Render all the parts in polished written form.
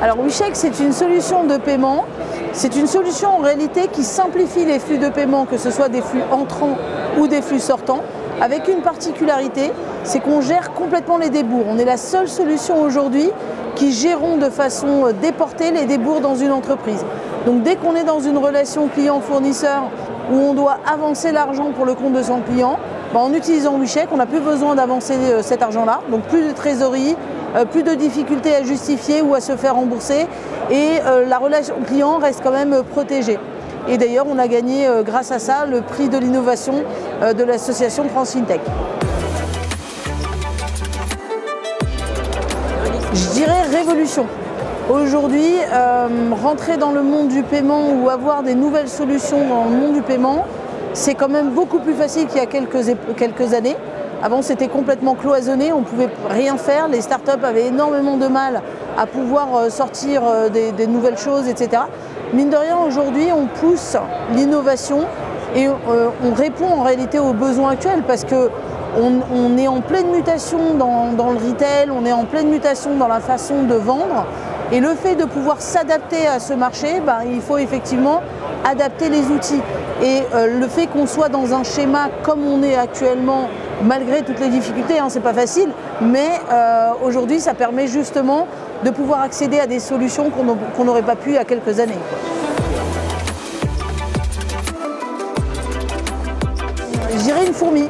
Alors WeCheck, c'est une solution de paiement. C'est une solution en réalité qui simplifie les flux de paiement, que ce soit des flux entrants ou des flux sortants, avec une particularité, c'est qu'on gère complètement les débours. On est la seule solution aujourd'hui qui gérons de façon déportée les débours dans une entreprise. Donc dès qu'on est dans une relation client-fournisseur où on doit avancer l'argent pour le compte de son client, en utilisant WeCheck, on n'a plus besoin d'avancer cet argent-là, donc plus de trésorerie, plus de difficultés à justifier ou à se faire rembourser, et la relation client reste quand même protégée. Et d'ailleurs, on a gagné grâce à ça le prix de l'innovation de l'association France FinTech. Je dirais révolution. Aujourd'hui, rentrer dans le monde du paiement ou avoir des nouvelles solutions dans le monde du paiement, c'est quand même beaucoup plus facile qu'il y a quelques années. Avant, c'était complètement cloisonné, on ne pouvait rien faire. Les startups avaient énormément de mal à pouvoir sortir des nouvelles choses, etc. Mine de rien, aujourd'hui, on pousse l'innovation et on répond en réalité aux besoins actuels parce qu'on est en pleine mutation dans le retail, on est en pleine mutation dans la façon de vendre. Et le fait de pouvoir s'adapter à ce marché, il faut effectivement adapter les outils. Et le fait qu'on soit dans un schéma comme on est actuellement, malgré toutes les difficultés, c'est pas facile, mais aujourd'hui ça permet justement de pouvoir accéder à des solutions qu'on n'aurait pas pu il y a quelques années. Je dirais une fourmi.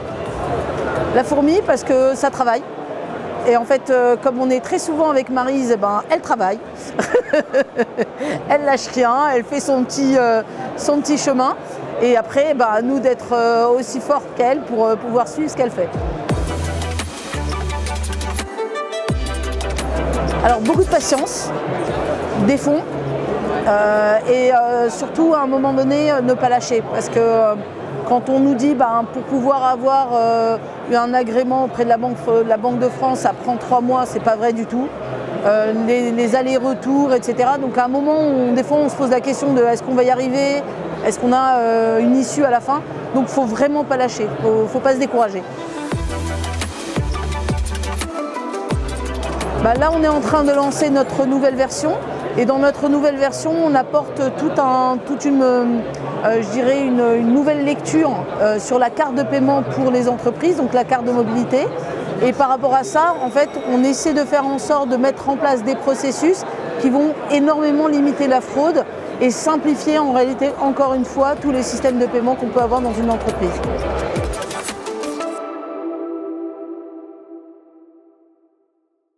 La fourmi parce que ça travaille. Et en fait, comme on est très souvent avec Maryse, elle travaille. Elle lâche rien, elle fait son petit chemin. Et après, à nous d'être aussi forts qu'elle pour pouvoir suivre ce qu'elle fait. Alors, beaucoup de patience, des fonds et surtout, à un moment donné, ne pas lâcher. Parce que quand on nous dit pour pouvoir avoir un agrément auprès de la Banque de France, ça prend 3 mois, c'est pas vrai du tout. Les allers-retours, etc. Donc à un moment, des fois, on se pose la question de est-ce qu'on va y arriver, est-ce qu'on a une issue à la fin. Donc il ne faut vraiment pas lâcher, il ne faut pas se décourager. Là, on est en train de lancer notre nouvelle version. Et dans notre nouvelle version, on apporte toute une nouvelle lecture sur la carte de paiement pour les entreprises, donc la carte de mobilité. Et par rapport à ça, en fait, on essaie de faire en sorte de mettre en place des processus qui vont énormément limiter la fraude et simplifier en réalité, encore une fois, tous les systèmes de paiement qu'on peut avoir dans une entreprise.